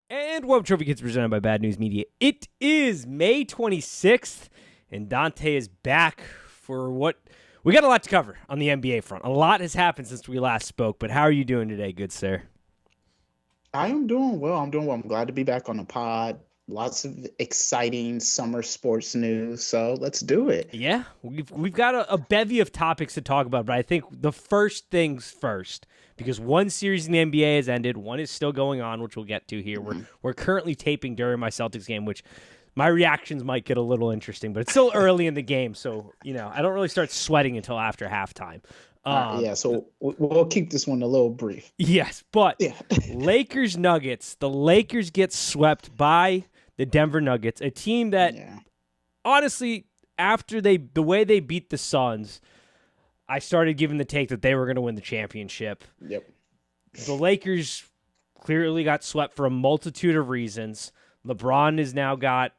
And Web Trophy gets presented by Bad News Media. It is May 26th, and Dante is back for what... We got a lot to cover on the NBA front. A lot has happened since we last spoke, but how are you doing today, good sir? I am doing well. I'm glad to be back on the pod. Lots of exciting summer sports news, so let's do it. Yeah, we've got a bevy of topics to talk about, but I think the first things first, because one series in the NBA has ended, one is still going on, which we'll get to here. We're currently taping during my Celtics game, which my reactions might get a little interesting, but it's still early in the game, so I don't really start sweating until after halftime. So we'll keep this one a little brief. Yes, but Lakers Nuggets, the Lakers get swept by the Denver Nuggets, a team that honestly, after the way they beat the Suns, I started giving the take that they were going to win the championship. Yep. The Lakers clearly got swept for a multitude of reasons. LeBron has now got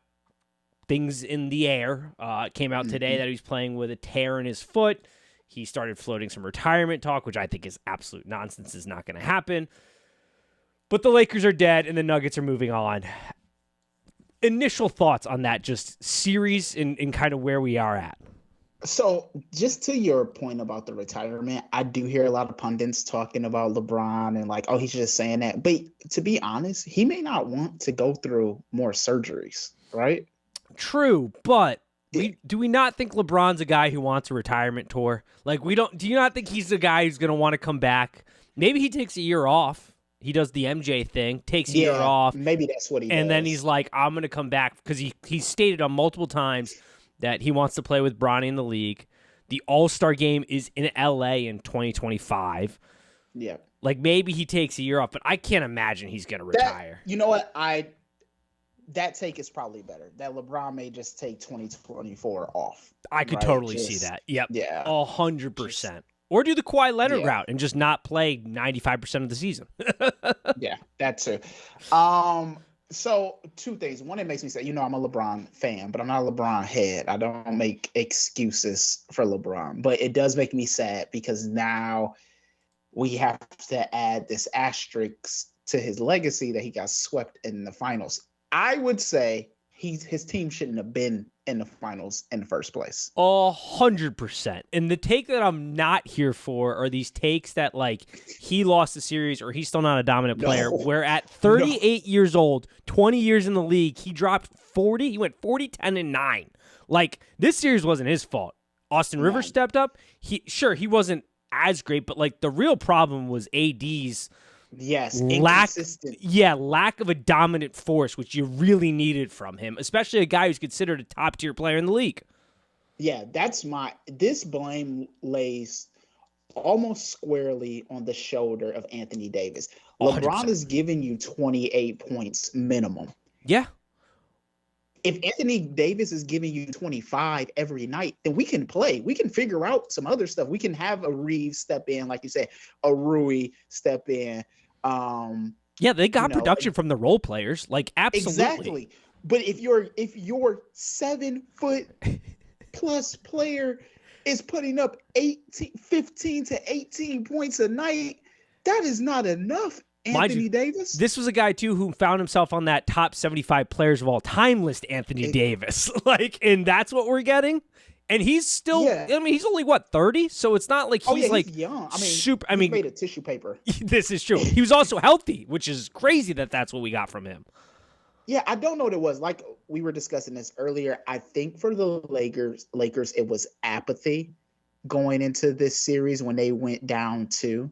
things in the air. It came out today that he's playing with a tear in his foot. He started floating some retirement talk, which I think is absolute nonsense. Is not going to happen. But the Lakers are dead, and the Nuggets are moving on. Initial thoughts on that just series and kind of where we are at. So just to your point about the retirement, I do hear a lot of pundits talking about LeBron and like, oh, he's just saying that. But to be honest, he may not want to go through more surgeries, right? True, but do we not think LeBron's a guy who wants a retirement tour? Like, do you not think he's the guy who's going to want to come back? Maybe he takes a year off. He does the MJ thing, takes a year off. Maybe that's what he does. And then he's like, I'm going to come back because he's stated on multiple times that he wants to play with Bronny in the league. The All-Star game is in LA in 2025. Yeah. Like, maybe he takes a year off, but I can't imagine he's going to retire. You know what? That take is probably better. That LeBron may just take 2024 off. I could totally see that. Yep. Yeah. 100%. Or do the Kawhi Leonard route and just not play 95% of the season. Yeah, that too. So two things. One, it makes me say, I'm a LeBron fan, but I'm not a LeBron head. I don't make excuses for LeBron, but it does make me sad because now we have to add this asterisk to his legacy that he got swept in the finals. I would say his team shouldn't have been in the finals in the first place. 100%. And the take that I'm not here for are these takes that like he lost the series or he's still not a dominant player. Where at 38 years old, 20 years in the league, he dropped 40. He went 40, 10, and 9. Like, this series wasn't his fault. Austin Rivers stepped up. He wasn't as great, but like the real problem was AD's lack of a dominant force, which you really needed from him, especially a guy who's considered a top tier player in the league. Yeah, this blame lays almost squarely on the shoulder of Anthony Davis. 100%. LeBron is giving you 28 points minimum. Yeah. If Anthony Davis is giving you 25 every night, then we can play. We can figure out some other stuff. We can have a Reeves step in, like you said, a Rui step in. They got production from the role players, like absolutely. Exactly. But if your 7 foot plus player is putting up 15 to 18 points a night, that is not enough. Anthony Davis. This was a guy too who found himself on that top 75 players of all time list. Anthony Davis, and that's what we're getting. And he's still, I mean, he's only 30, so it's not like he's young. I mean, super. He's made of tissue paper. This is true. He was also healthy, which is crazy that's what we got from him. Yeah, I don't know what it was. Like we were discussing this earlier, I think for the Lakers, it was apathy going into this series when they went down 2.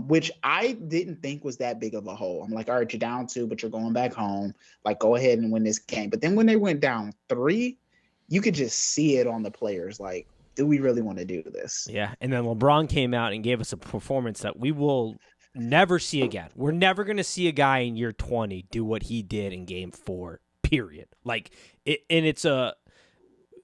Which I didn't think was that big of a hole. I'm like, all right, you're down 2, but you're going back home. Like, go ahead and win this game. But then when they went down 3, you could just see it on the players. Like, do we really want to do this? Yeah, and then LeBron came out and gave us a performance that we will never see again. We're never going to see a guy in year 20 do what he did in Game 4, period. Like,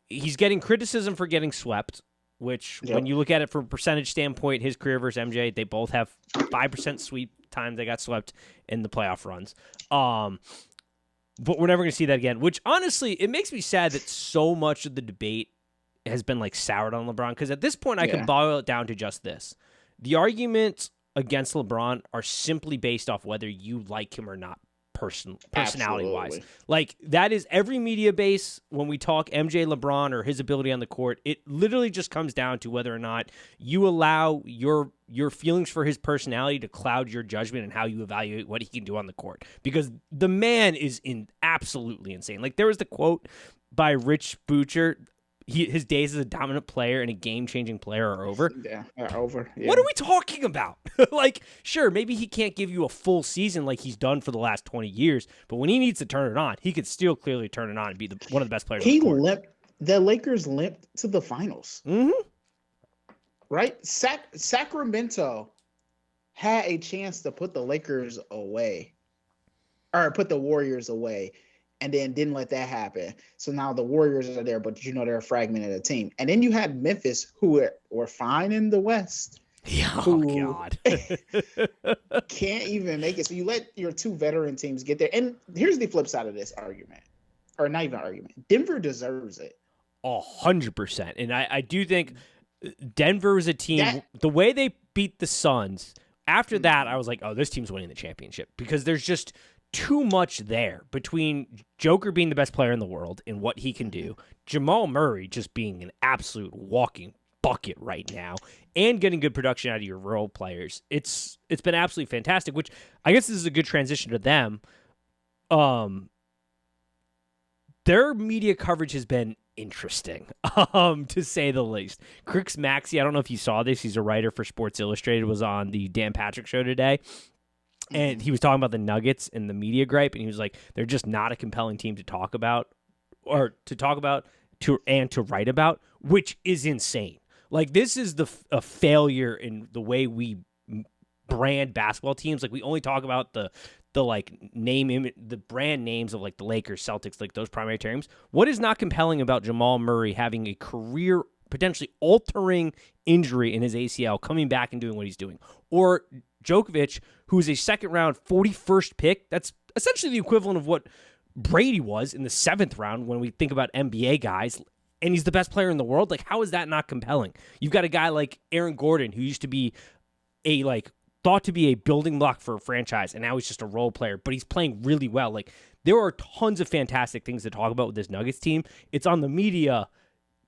he's getting criticism for getting swept. Which, when you look at it from a percentage standpoint, his career versus MJ, they both have 5% sweep times they got swept in the playoff runs. But we're never going to see that again, which, honestly, it makes me sad that so much of the debate has been, soured on LeBron, because at this point, I can boil it down to just this. The arguments against LeBron are simply based off whether you like him or not personality wise. Absolutely. Like that is every media base when we talk MJ, LeBron, or his ability on the court. It literally just comes down to whether or not you allow your feelings for his personality to cloud your judgment and how you evaluate what he can do on the court. Because the man is absolutely insane. Like there was the quote by Rich Butcher. His days as a dominant player and a game-changing player are over. Yeah, over. Yeah. What are we talking about? Like, sure, maybe he can't give you a full season like he's done for the last 20 years, but when he needs to turn it on, he could still clearly turn it on and be one of the best players on the court. The Lakers limped to the finals. Mm-hmm. Right? Sacramento had a chance to put the Lakers away or put the Warriors away. And then didn't let that happen. So now the Warriors are there, but they're a fragmented team. And then you had Memphis, who were fine in the West. God. Can't even make it. So you let your two veteran teams get there. And here's the flip side of this argument. Or not even argument. Denver deserves it. 100%. And I do think Denver is a team, the way they beat the Suns, after that, I was like, oh, this team's winning the championship. Because there's just too much there between Joker being the best player in the world and what he can do, Jamal Murray just being an absolute walking bucket right now, and getting good production out of your role players. It's been absolutely fantastic, which I guess this is a good transition to them. Their media coverage has been interesting, to say the least. Chris Maxey, I don't know if you saw this, he's a writer for Sports Illustrated, was on the Dan Patrick show today. And he was talking about the Nuggets and the media gripe, and he was like, they're just not a compelling team to talk about, to write about, which is insane. Like, this is a failure in the way we brand basketball teams. Like, we only talk about the brand names of like the Lakers, Celtics, like those primary teams. What is not compelling about Jamal Murray having a career potentially altering injury in his ACL, coming back and doing what he's doing? Or Djokovic, who is a second-round 41st pick. That's essentially the equivalent of what Brady was in the 7th round when we think about NBA guys, and he's the best player in the world. Like, how is that not compelling? You've got a guy like Aaron Gordon, who used to be thought to be a building block for a franchise, and now he's just a role player, but he's playing really well. Like, there are tons of fantastic things to talk about with this Nuggets team. It's on the media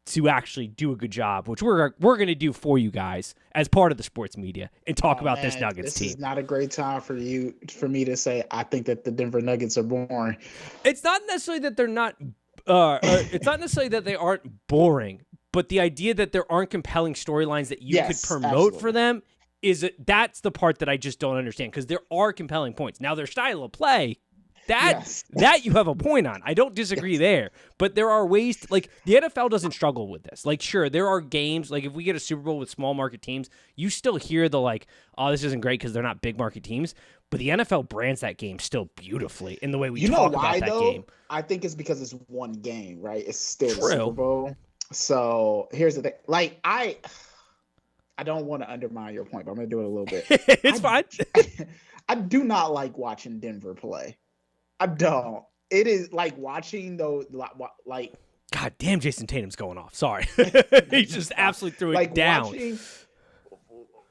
to actually do a good job, which we're going to do for you guys as part of the sports media and talk about this Nuggets team. This is not a great time for me to say I think that the Denver Nuggets are boring. It's not necessarily that they're not. It's not necessarily that they aren't boring, but the idea that there aren't compelling storylines that you could promote for them that's the part that I just don't understand, because there are compelling points. Now, their style of play. That you have a point on. I don't disagree there. But there are ways to, like, the NFL doesn't struggle with this. Like, sure, there are games, like if we get a Super Bowl with small market teams, you still hear the like, oh, this isn't great because they're not big market teams. But the NFL brands that game still beautifully in the way we talk about that game. I think it's because it's one game, right? It's still the Super Bowl. So here's the thing. Like, I don't want to undermine your point, but I'm going to do it a little bit. It's fine. I do not like watching Denver play. I don't. It is like watching those, like. God damn, Jason Tatum's going off. Sorry. He just absolutely threw it down.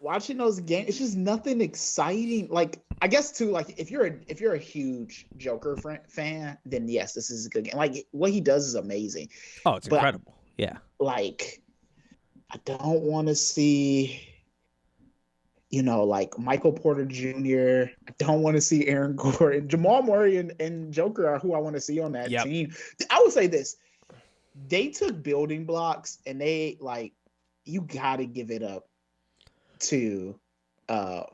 Watching those games, it's just nothing exciting. Like, I guess too, like if you're a huge Joker fan, then yes, this is a good game. Like, what he does is amazing. Oh, it's incredible. Yeah. Like, I don't want to see, like Michael Porter Jr. I don't want to see Aaron Gordon. Jamal Murray and Joker are who I want to see on that team. I would say this. They took building blocks, and they, like, you got to give it up to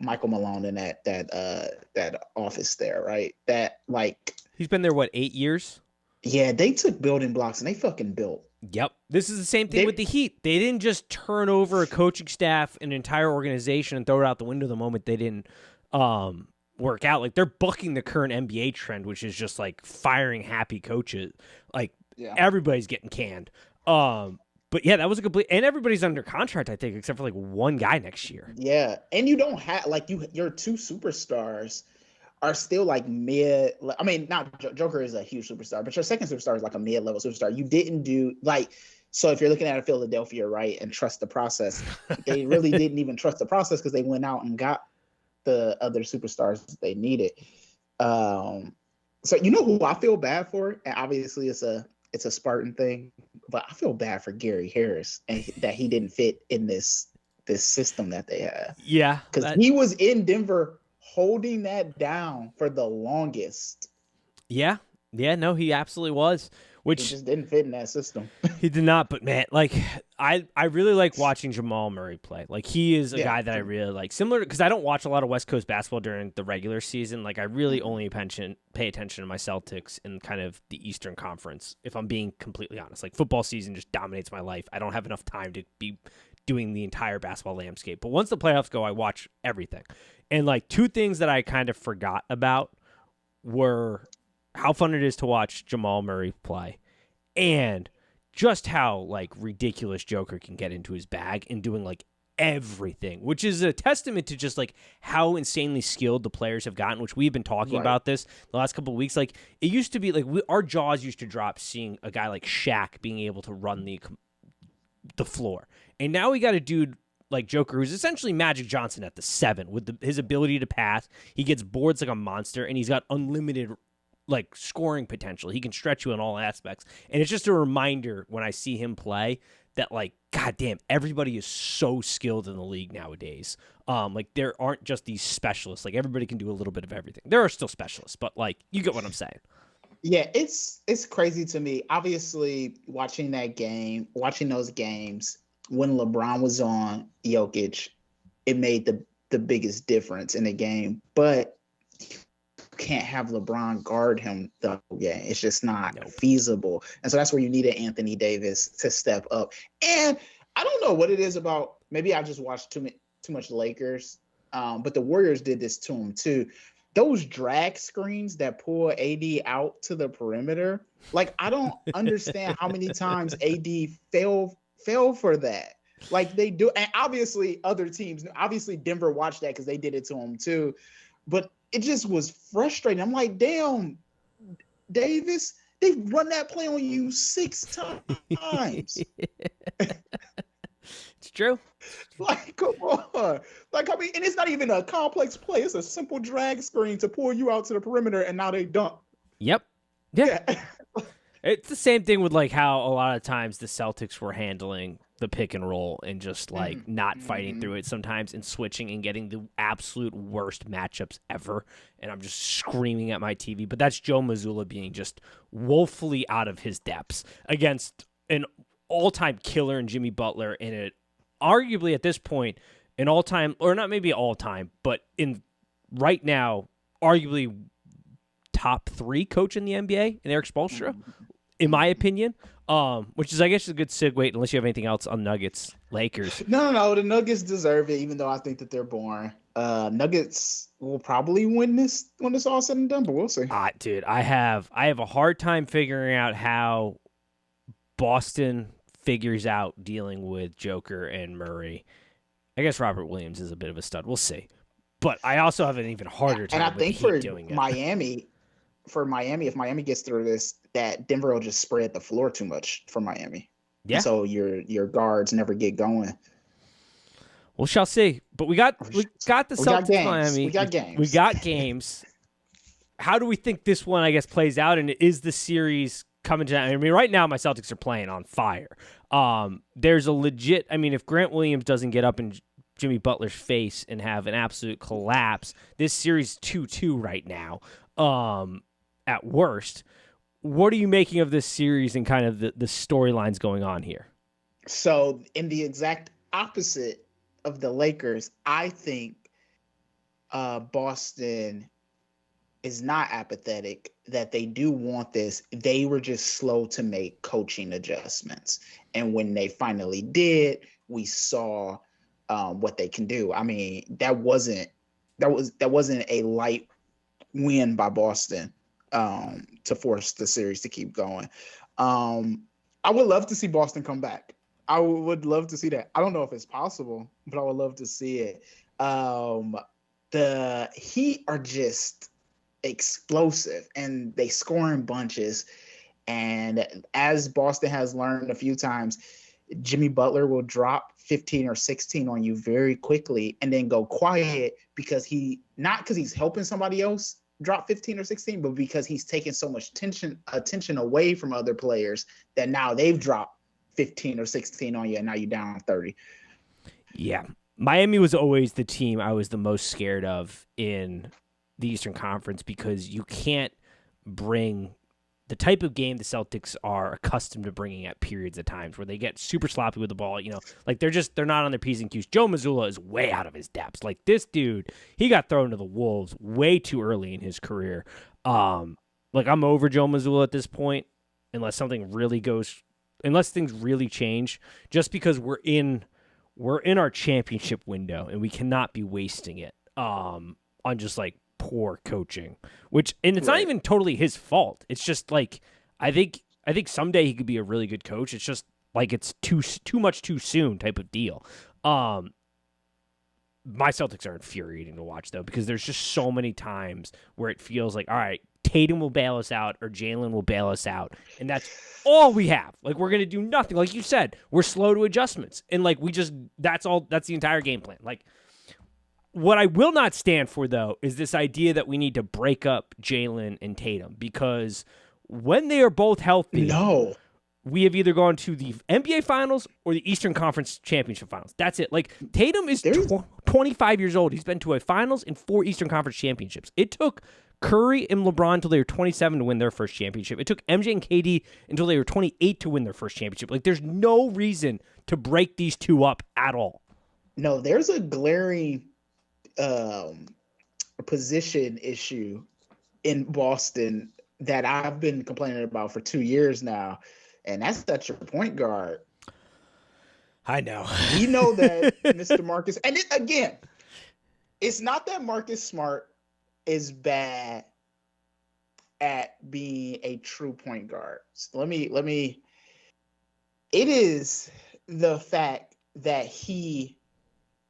Michael Malone in that office there, right? That, like, he's been there, what, 8 years? Yeah, they took building blocks, and they fucking built. Yep. This is the same thing with the Heat. They didn't just turn over a coaching staff, an entire organization, and throw it out the window the moment they didn't work out. Like, they're bucking the current NBA trend, which is just, like, firing happy coaches. Like, everybody's getting canned. But, yeah, that was a complete – and everybody's under contract, I think, except for, like, one guy next year. Yeah, and you don't have – like, your two superstars – are still like mid. I mean, not Joker is a huge superstar, but your second superstar is like a mid-level superstar. You didn't do like, so if you're looking at a Philadelphia, right, and trust the process, they really didn't even trust the process because they went out and got the other superstars they needed. So you know who I feel bad for, and obviously it's a Spartan thing, but I feel bad for Gary Harris and that he didn't fit in this system that they have, Yeah, because he was in Denver holding that down for the longest. yeah, no, he absolutely was. He Which just didn't fit in that system. he did not, but man, like I really like watching Jamal Murray play. Like he is a Yeah. guy that I really like. Similar because I don't watch a lot of West Coast basketball during the regular season. Like I really only pay attention to my Celtics in kind of the Eastern Conference. If I'm being completely honest, like football season just dominates my life. I don't have enough time to be doing the entire basketball landscape. But once the playoffs go, I watch everything. And like two things that I kind of forgot about were how fun it is to watch Jamal Murray play and just how like ridiculous Joker can get into his bag and doing like everything, which is a testament to just like how insanely skilled the players have gotten, which we've been talking about this the last couple of weeks. Like it used to be like our jaws used to drop seeing a guy like Shaq being able to run the floor. And now we got a dude like Joker who's essentially Magic Johnson at the 7 with his ability to pass. He gets boards like a monster and he's got unlimited like scoring potential. He can stretch you in all aspects. And it's just a reminder when I see him play that like, goddamn, everybody is so skilled in the league nowadays. Like there aren't just these specialists. Like everybody can do a little bit of everything. There are still specialists, but like you get what I'm saying. Yeah, it's crazy to me. Obviously, watching those games when LeBron was on Jokic, it made the biggest difference in the game. But can't have LeBron guard him the whole game. It's just not feasible. And so that's where you need an Anthony Davis to step up. And I don't know what it is about. Maybe I just watched too much Lakers. But the Warriors did this to him too. Those drag screens that pull AD out to the perimeter. Like I don't understand how many times AD fell for that. Like they do. And obviously other teams, obviously Denver watched that because they did it to him too. But it just was frustrating. I'm like, damn, Davis, they run that play on you 6 times. It's true. Like, come on. Like, I mean, and it's not even a complex play. It's a simple drag screen to pull you out to the perimeter, and now they dunk. Yep. Yeah. It's the same thing with like how a lot of times the Celtics were handling the pick and roll and just like not fighting through it sometimes and switching and getting the absolute worst matchups ever. And I'm just screaming at my TV. But that's Joe Mazzulla being just woefully out of his depths against an all-time killer in Jimmy Butler and it arguably at this point an all-time, or not maybe all-time, but in right now, arguably top 3 coach in the NBA in Eric Spoelstra, in my opinion. Which is, I guess, a good segue, unless you have anything else on Nuggets, Lakers. No. The Nuggets deserve it, even though I think that they're boring. Nuggets will probably win this when it's all said and done, but we'll see. Dude, I have a hard time figuring out how Boston figures out dealing with Joker and Murray. I guess Robert Williams is a bit of a stud. We'll see. But I also have an even harder time and I think for doing it. Miami, if Miami gets through this, that Denver will just spread the floor too much for Miami. Yeah. And so your guards never get going. We shall see. But we got the Celtics Miami. We got games. We got games. How do we think this one, I guess, plays out? And is the series coming to? I mean, right now my Celtics are playing on fire. There's a legit. I mean, if Grant Williams doesn't get up in Jimmy Butler's face and have an absolute collapse, this series 2-2 right now. At worst. What are you making of this series and kind of the storylines going on here? So, in the exact opposite of the Lakers, I think Boston is not apathetic, that they do want this. They were just slow to make coaching adjustments. And when they finally did, we saw what they can do. I mean, that wasn't a light win by Boston to force the series to keep going. I would love to see Boston come back. I would love to see that. I don't know if it's possible, but I would love to see it. The Heat are just explosive and they score in bunches. And as Boston has learned a few times, Jimmy Butler will drop 15 or 16 on you very quickly and then go quiet because he's helping somebody else, drop 15 or 16, but because he's taken so much attention away from other players that now they've dropped 15 or 16 on you, and now you're down 30. Yeah. Miami was always the team I was the most scared of in the Eastern Conference because you can't bring the type of game the Celtics are accustomed to bringing at periods of times where they get super sloppy with the ball. Like they're not on their P's and Q's. Joe Mazzulla is way out of his depths. Like this dude, he got thrown to the wolves way too early in his career. Like I'm over Joe Mazzulla at this point, unless things really change, just because we're in our championship window and we cannot be wasting it on just like poor coaching, and it's not even totally his fault. It's just like I think someday he could be a really good coach. It's just like it's too much too soon type of deal. My Celtics are infuriating to watch though because there's just so many times where it feels like all right, Tatum will bail us out or Jalen will bail us out, and that's all we have. Like we're gonna do nothing. Like you said, we're slow to adjustments, and like that's the entire game plan. Like. What I will not stand for, though, is this idea that we need to break up Jalen and Tatum because when they are both healthy, we have either gone to the NBA Finals or the Eastern Conference Championship Finals. That's it. Like, Tatum is 25 years old. He's been to a Finals and 4 Eastern Conference Championships. It took Curry and LeBron until they were 27 to win their first championship. It took MJ and KD until they were 28 to win their first championship. Like, there's no reason to break these two up at all. No, there's a glaring position issue in Boston that I've been complaining about for 2 years now, and that's your point guard. I know. We know that Mr. Marcus, and again, it's not that Marcus Smart is bad at being a true point guard. So let me. It is the fact that he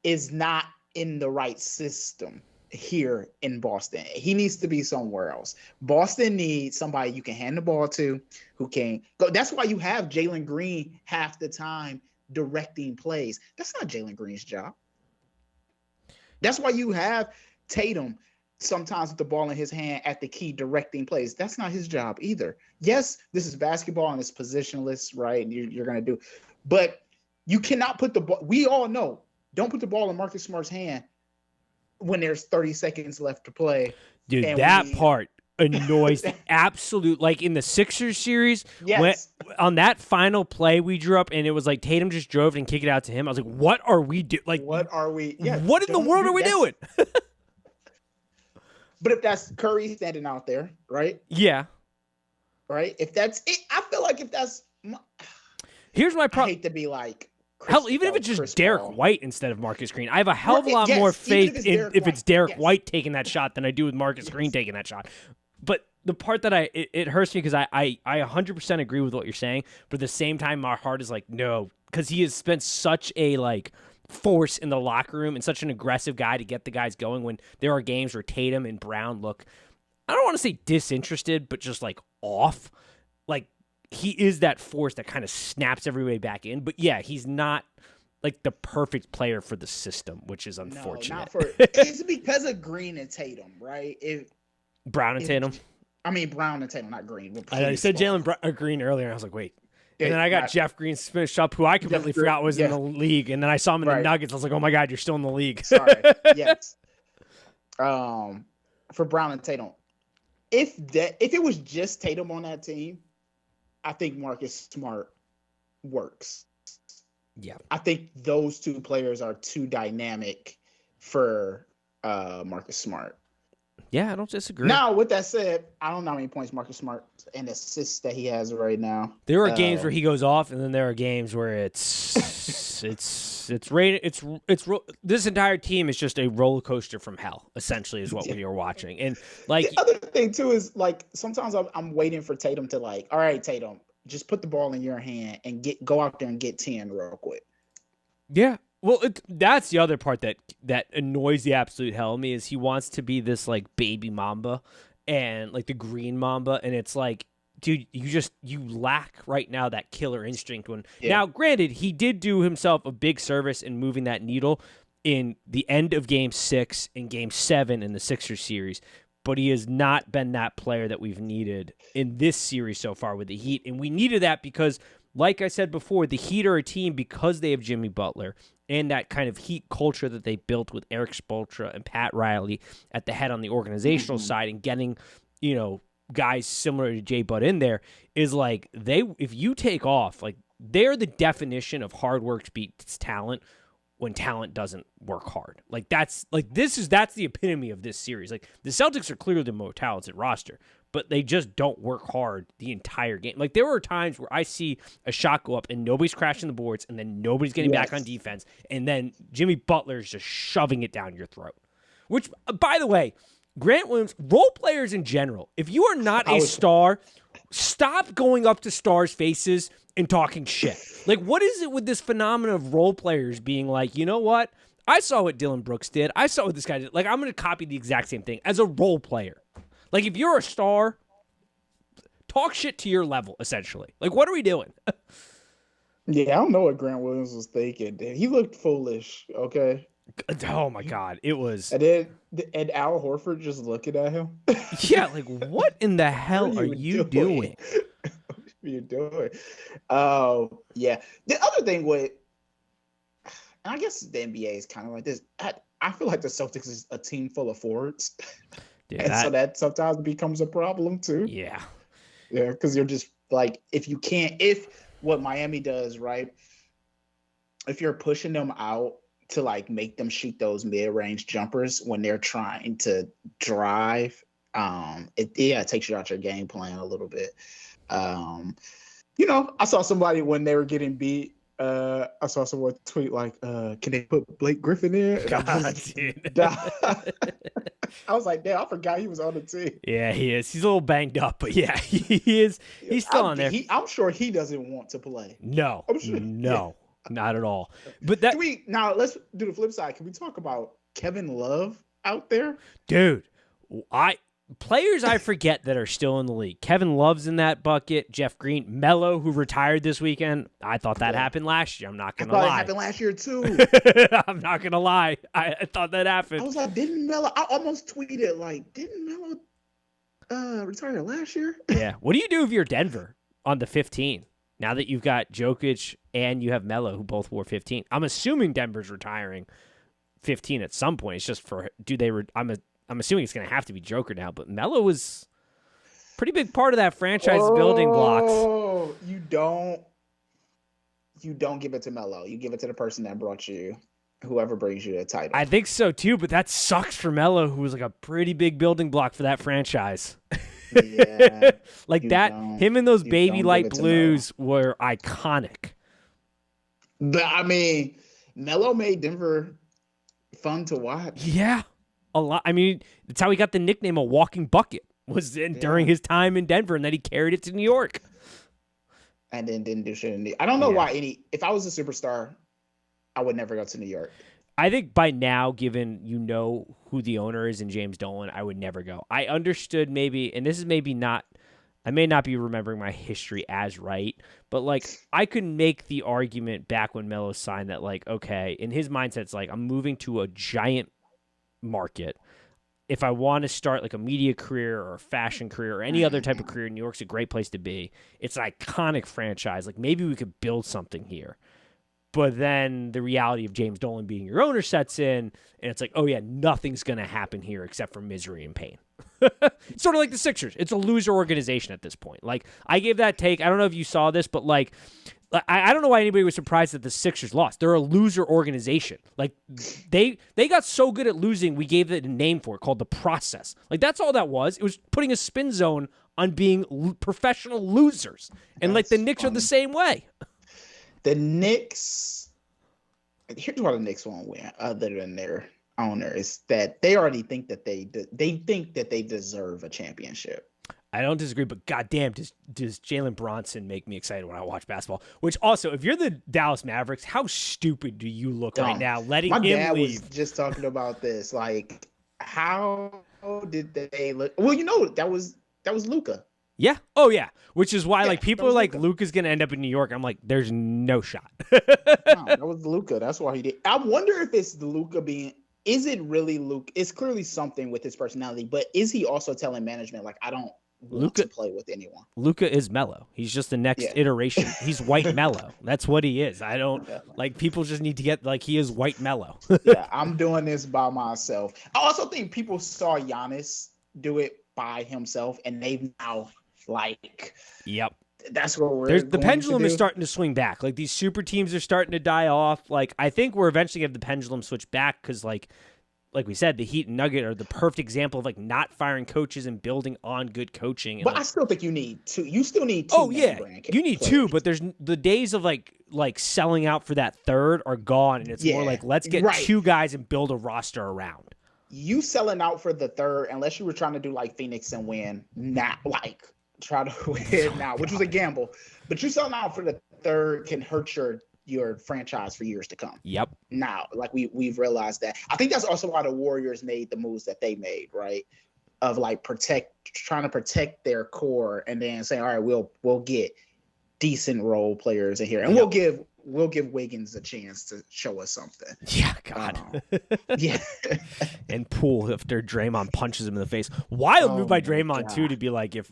is not in the right system here in Boston. He needs to be somewhere else. Boston needs somebody you can hand the ball to who can go. That's why you have Jalen Green half the time directing plays. That's not Jalen Green's job. That's why you have Tatum sometimes with the ball in his hand at the key directing plays. That's not his job either. Yes, this is basketball and it's positionless, right? And you're going to do, but you cannot put the ball. We all know. Don't put the ball in Marcus Smart's hand when there's 30 seconds left to play. Dude, that part annoys the absolute. Like in the Sixers series, on that final play we drew up, and it was like Tatum just drove and kicked it out to him. I was like, "What are we doing? Like, what are we? Yeah, what in the world are we doing?" But if that's Curry standing out there, right? Yeah. Right. If that's it, I feel like if that's. Here's my problem. I hate to be like. Even if it's just Derek White instead of Marcus Green, I have a hell of a lot more faith if it's Derek White taking that shot than I do with Marcus Green taking that shot. But the part that it hurts me because I 100% agree with what you're saying, but at the same time, my heart is like, no, because he has spent such a like force in the locker room and such an aggressive guy to get the guys going when there are games where Tatum and Brown look, I don't want to say disinterested, but just like off. Like, he is that force that kind of snaps everybody back in. But yeah, he's not like the perfect player for the system, which is unfortunate. No, not for it's because of Green and Tatum, right? Brown and Tatum. I mean Brown and Tatum, not Green. I said Jalen Green earlier, and I was like, wait. And then I got Jeff Green finished up, who I completely forgot was in the league. And then I saw him in the Nuggets. I was like, oh my God, you're still in the league. Sorry. Yes. For Brown and Tatum, if it was just Tatum on that team, I think Marcus Smart works. Yeah. I think those two players are too dynamic for Marcus Smart. Yeah, I don't disagree. Now, with that said, I don't know how many points Marcus Smart and assists that he has right now. There are games where he goes off, and then there are games where it's this entire team is just a roller coaster from hell. Essentially, is what we are watching. And like the other thing too is like sometimes I'm waiting for Tatum to like, all right, Tatum, just put the ball in your hand and go out there and get 10 real quick. Yeah. Well, that's the other part that annoys the absolute hell of me is he wants to be this like baby Mamba and like the green Mamba, and it's like, dude, you lack right now that killer instinct. Now, granted, he did do himself a big service in moving that needle in the end of Game 6 and Game 7 in the Sixers series, but he has not been that player that we've needed in this series so far with the Heat. And we needed that because, like I said before, the Heat are a team because they have Jimmy Butler and that kind of Heat culture that they built with Eric Spoelstra and Pat Riley at the head on the organizational side, and getting, guys similar to Jay Butt in there is like if you take off, like they're the definition of hard work beats talent when talent doesn't work hard. Like that's the epitome of this series. Like the Celtics are clearly the more talented roster, but they just don't work hard the entire game. Like there were times where I see a shot go up and nobody's crashing the boards, and then nobody's getting back on defense, and then Jimmy Butler's just shoving it down your throat. Which, by the way, Grant Williams, role players in general, if you are not a star, stop going up to stars' faces and talking shit. Like, what is it with this phenomenon of role players being like, you know what? I saw what Dylan Brooks did. I saw what this guy did. Like, I'm going to copy the exact same thing as a role player. Like, if you're a star, talk shit to your level, essentially. Like, what are we doing? Yeah, I don't know what Grant Williams was thinking. He looked foolish, okay? Oh, my God. It was... And Al Horford just looking at him. Yeah, like, what in the hell are you doing? What are you doing? Yeah. The other thing with... And I guess the NBA is kind of like this. I feel like the Celtics is a team full of forwards. Yeah, so that sometimes becomes a problem too. Yeah. Yeah, because you're just like, if what Miami does, right? If you're pushing them out to like make them shoot those mid-range jumpers when they're trying to drive, it takes you out your game plan a little bit. I saw somebody when they were getting beat. I saw someone tweet like, "Can they put Blake Griffin in?" God, dude. I was like, "Damn, I forgot he was on the team." Yeah, he is. He's a little banged up, but yeah, he is. He's still on there. I'm sure he doesn't want to play. No, sure. No, not at all. But now let's do the flip side. Can we talk about Kevin Love out there, dude? Players I forget that are still in the league. Kevin Love's in that bucket. Jeff Green, Melo, who retired this weekend. I thought that happened last year. I'm not going to lie. It happened last year, too. I'm not going to lie. I thought that happened. I was like, didn't Melo... I almost tweeted, like, didn't Melo retire last year? Yeah. What do you do if you're Denver on the 15? Now that you've got Jokic and you have Melo, who both wore 15. I'm assuming Denver's retiring 15 at some point. It's just for... I'm assuming it's going to have to be Joker now, but Melo was a pretty big part of that franchise building blocks. Oh, you don't give it to Melo. You give it to the person that brought you, whoever brings you a title. I think so too, but that sucks for Melo, who was like a pretty big building block for that franchise. Yeah, like that, him and those baby light blues were iconic. I mean, Melo made Denver fun to watch. Yeah. A lot. I mean, that's how he got the nickname a walking bucket, during his time in Denver, and then he carried it to New York. And then didn't do shit I don't know why if I was a superstar, I would never go to New York. I think by now, given who the owner is in James Dolan, I would never go. I understood maybe, and this is maybe not, I may not be remembering my history as right, but like I could make the argument back when Melo signed that, like, okay, in his mindset, it's like, I'm moving to a giant market. If I want to start like a media career or a fashion career or any other type of career, New York's a great place to be. It's an iconic franchise. Like maybe we could build something here. But then the reality of James Dolan being your owner sets in, and it's like, oh yeah, nothing's going to happen here except for misery and pain. It's sort of like the Sixers. It's a loser organization at this point. Like I gave that take. I don't know if you saw this, but like I don't know why anybody was surprised that the Sixers lost. They're a loser organization. Like they got so good at losing, we gave it a name for it called the process. Like that's all that was. It was putting a spin zone on being professional losers. And like the Knicks are the same way. The Knicks, here's why the Knicks won't win, other than their owner, is that they already think that they think that they deserve a championship. I don't disagree, but goddamn, does Jalen Bronson make me excited when I watch basketball? Which also, if you're the Dallas Mavericks, how stupid do you look right now letting him leave? My dad was just talking about this. Like, how did they look? Well, that was Luka. Yeah. Oh, yeah. Which is why, like, people are like, Luka's going to end up in New York. I'm like, there's no shot. No, that was Luka. That's why he did. I wonder if it's the Luka being is it really Luke? It's clearly something with his personality, but is he also telling management like, I don't want to play with anyone? Luka is Melo. He's just the next iteration. He's white Melo. That's what he is. I don't like, people just need to get like, he is white Melo. Yeah, I'm doing this by myself. I also think people saw Giannis do it by himself, and they've now like, yep. That's what we're the pendulum is starting to swing back. Like, these super teams are starting to die off. Like, I think we're eventually going to have the pendulum switch back because, like we said, the Heat and Nugget are the perfect example of like not firing coaches and building on good coaching. And, but like, I still think you need two. You still need two. Oh yeah, you need two. But there's the days of like selling out for that third are gone, and it's more like, let's get two guys and build a roster around. You selling out for the third, unless you were trying to do like Phoenix and win, not like try to win now, which was a gamble. But you selling out for the third can hurt your franchise for years to come. Yep. Now, like we've realized that. I think that's also why the Warriors made the moves that they made, right? Of like trying to protect their core, and then saying, all right, we'll get decent role players in here, and we'll give Wiggins a chance to show us something. Yeah, God. Yeah. And Poole, after Draymond punches him in the face. Wild move by Draymond, too, to be like, if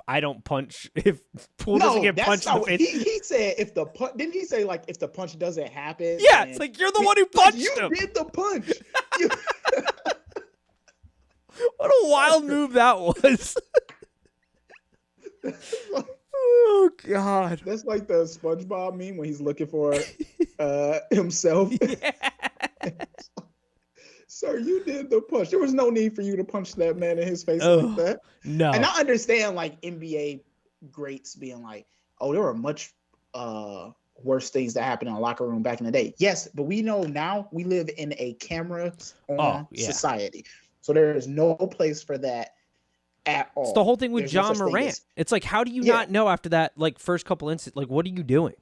Poole doesn't get punched in the face. He said if the punch, didn't he say like if the punch doesn't happen? Yeah, it's like, you're the one who punched him. You did the punch. What a wild move that was. Oh, God. That's like the SpongeBob meme when he's looking for himself. Yeah. Sir, you did the punch. There was no need for you to punch that man in his face like that. No. And I understand like NBA greats being like, oh, there were much worse things that happened in a locker room back in the day. Yes, but we know now we live in a cameras on society. So there is no place for that at all. It's the whole thing with John Morant. It's like, how do you not know after that like first couple incidents? Like, what are you doing?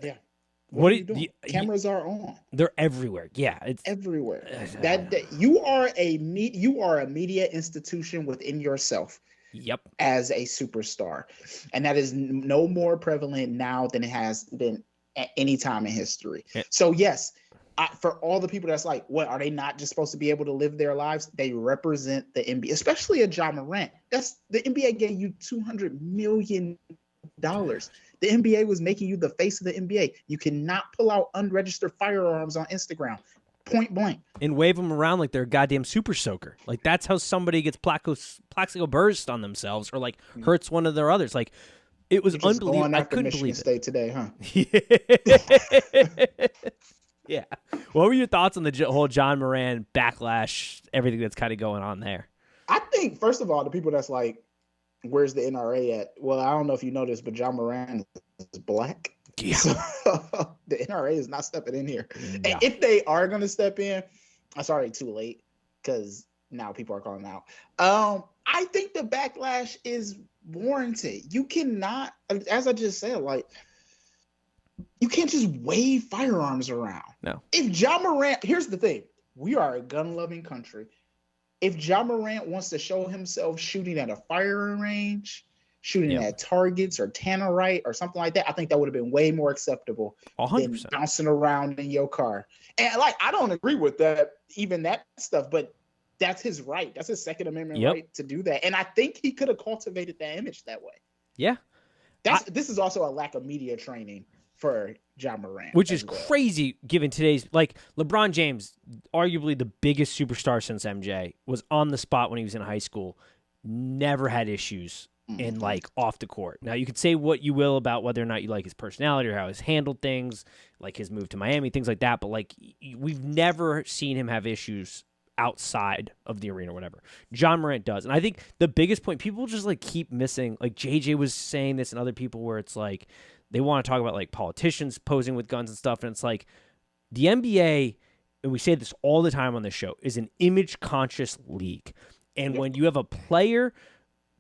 Yeah. What are you doing? Cameras are on. They're everywhere. Yeah, it's everywhere. That you are a media institution within yourself. Yep. As a superstar, and that is no more prevalent now than it has been at any time in history. Yeah. So yes. For all the people that's like, what, are they not just supposed to be able to live their lives? They represent the NBA, especially a John Morant. That's the NBA gave you $200 million. The NBA was making you the face of the NBA. You cannot pull out unregistered firearms on Instagram, point blank, and wave them around like they're a goddamn super soaker. Like, that's how somebody gets plaxico burst on themselves or like hurts one of their others. Like, it was unbelievable. I couldn't believe it. State today, huh? Yeah. What were your thoughts on the whole John Moran backlash, everything that's kind of going on there? I think, first of all, the people that's like, where's the NRA at? Well, I don't know if you know this, but John Moran is black. Yeah. So the NRA is not stepping in here. Yeah. And if they are going to step in, I'm sorry, too late, because now people are calling out. I think the backlash is warranted. You cannot, as I just said, like, you can't just wave firearms around. No. If John Morant, here's the thing. We are a gun-loving country. If John Morant wants to show himself shooting at a firing range, shooting at targets or tannerite or something like that, I think that would have been way more acceptable 100%. than bouncing around in your car. And like, I don't agree with that, even that stuff, but that's his right. That's his Second Amendment right to do that. And I think he could have cultivated that image that way. Yeah. This is also a lack of media training for John Morant. Which is crazy given today's, like, LeBron James, arguably the biggest superstar since MJ, was on the spot when he was in high school, never had issues in, like, off the court. Now, you could say what you will about whether or not you like his personality or how he's handled things, like his move to Miami, things like that, but, like, we've never seen him have issues outside of the arena or whatever. John Morant does. And I think the biggest point, people just, like, keep missing, like, JJ was saying this and other people, where it's like, they want to talk about like politicians posing with guns and stuff. And it's like the NBA, and we say this all the time on this show, is an image conscious league. And when you have a player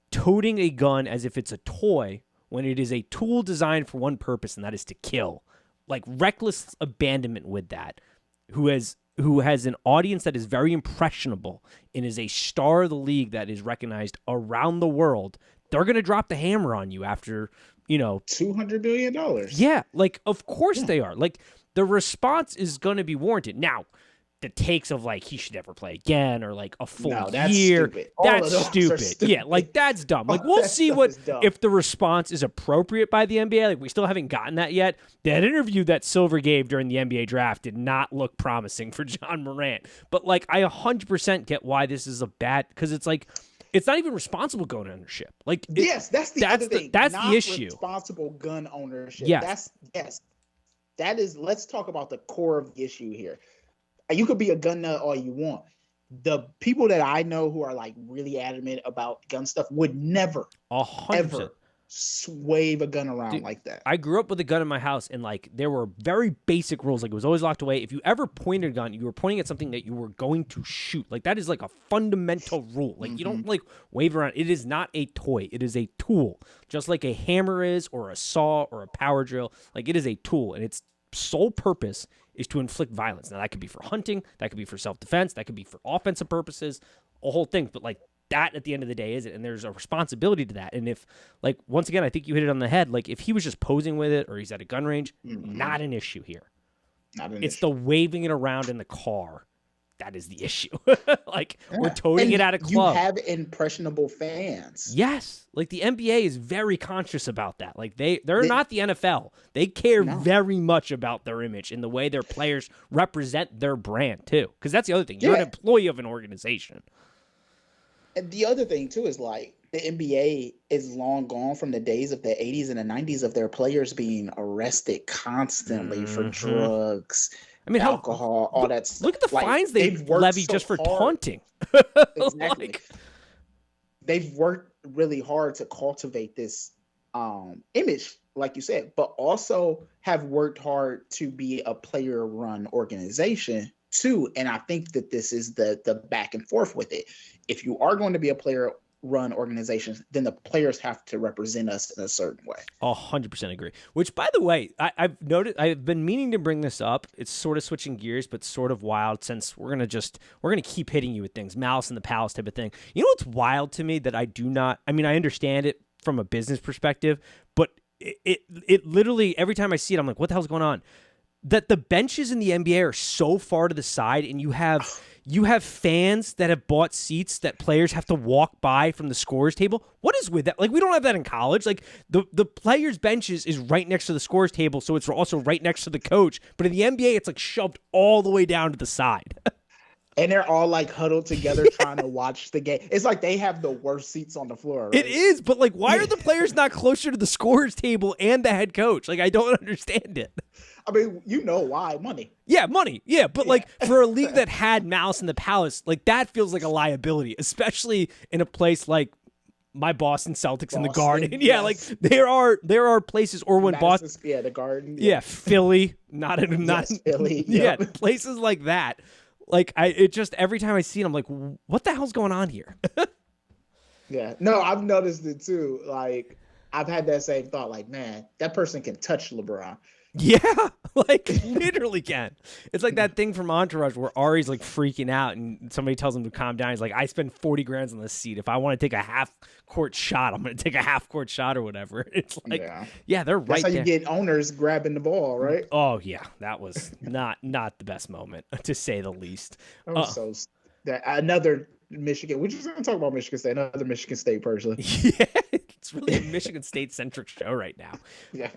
toting a gun as if it's a toy, when it is a tool designed for one purpose, and that is to kill, like reckless abandonment with that, who has an audience that is very impressionable and is a star of the league that is recognized around the world, they're going to drop the hammer on you after, $200 billion. Yeah, like, of course they are. Like, the response is going to be warranted. Now, the takes of like he should never play again or like a full that's year. stupid. That's stupid. Yeah, like that's dumb. Like we'll see if the response is appropriate by the NBA. Like we still haven't gotten that yet. That interview that Silver gave during the NBA draft did not look promising for John Morant. But like I 100% get why this is a bad, because it's like it's not even responsible gun ownership. Like yes, that's other thing. That's not the issue. Responsible gun ownership. Yes. That is. Let's talk about the core of the issue here. You could be a gun nut all you want. The people that I know who are like really adamant about gun stuff would never, 100%. ever wave a gun around like that. I grew up with a gun in my house, and like there were very basic rules. Like it was always locked away. If you ever pointed a gun, you were pointing at something that you were going to shoot. Like that is like a fundamental rule. Like you don't like wave around. It is not a toy. It is a tool, just like a hammer is, or a saw, or a power drill. Like it is a tool, and its sole purpose is to inflict violence. Now that could be for hunting, that could be for self-defense, that could be for offensive purposes, a whole thing. But like that at the end of the day is it, and there's a responsibility to that. And if like once again, I think you hit it on the head. Like if he was just posing with it or he's at a gun range, not an issue here. It's the waving it around in the car. That is the issue. Like we're toting it at a club. You have impressionable fans. Yes. Like the NBA is very conscious about that. Like they're not the NFL. They care very much about their image and the way their players represent their brand too. Because that's the other thing. You're an employee of an organization. And the other thing too is like the NBA is long gone from the days of the 80s and the 90s of their players being arrested constantly for drugs. I mean, alcohol, all that stuff. Look at the fines they've levied just for taunting. Exactly. Like, they've worked really hard to cultivate this image, like you said, but also have worked hard to be a player-run organization too. And I think that this is the back and forth with it. If you are going to be a player-run organizations, then the players have to represent us in a certain way. 100% agree. Which, by the way, I've noticed. I've been meaning to bring this up. It's sort of switching gears, but sort of wild. Since we're gonna keep hitting you with things, Malice in the Palace type of thing. You know what's wild to me that I do not. I mean, I understand it from a business perspective, but it literally every time I see it, I'm like, what the hell's going on? That the benches in the NBA are so far to the side, and you have fans that have bought seats that players have to walk by from the scorer's table. What is with that? Like, we don't have that in college. Like, the players' benches is right next to the scorer's table, so it's also right next to the coach. But in the NBA, it's like shoved all the way down to the side. And they're all like huddled together trying to watch the game. It's like they have the worst seats on the floor. Right? It is, but like, why are the players not closer to the scorer's table and the head coach? Like, I don't understand it. I mean, you know why? Money. Yeah, money. Yeah, but like for a league that had Malice in the Palace, like that feels like a liability, especially in a place like my Boston Celtics in the Garden. Yeah, like there are places, or when Boston, the Garden. Yeah, Philly, not Philly. Yeah, places like that. Like it just every time I see it, I'm like, what the hell's going on here? Yeah, no, I've noticed it too. Like I've had that same thought. Like, man, that person can touch LeBron. Yeah, like literally can. It's like that thing from Entourage where Ari's like freaking out and somebody tells him to calm down. He's like, I spend 40 grand on this seat. If I want to take a half court shot, I'm going to take a half court shot or whatever. It's like, yeah they're right there. That's how you get owners grabbing the ball, right? Oh, yeah. That was not the best moment, to say the least. Another Michigan. We're just going to talk about Michigan State. Another Michigan State person. Yeah, it's really a Michigan State-centric show right now. Yeah.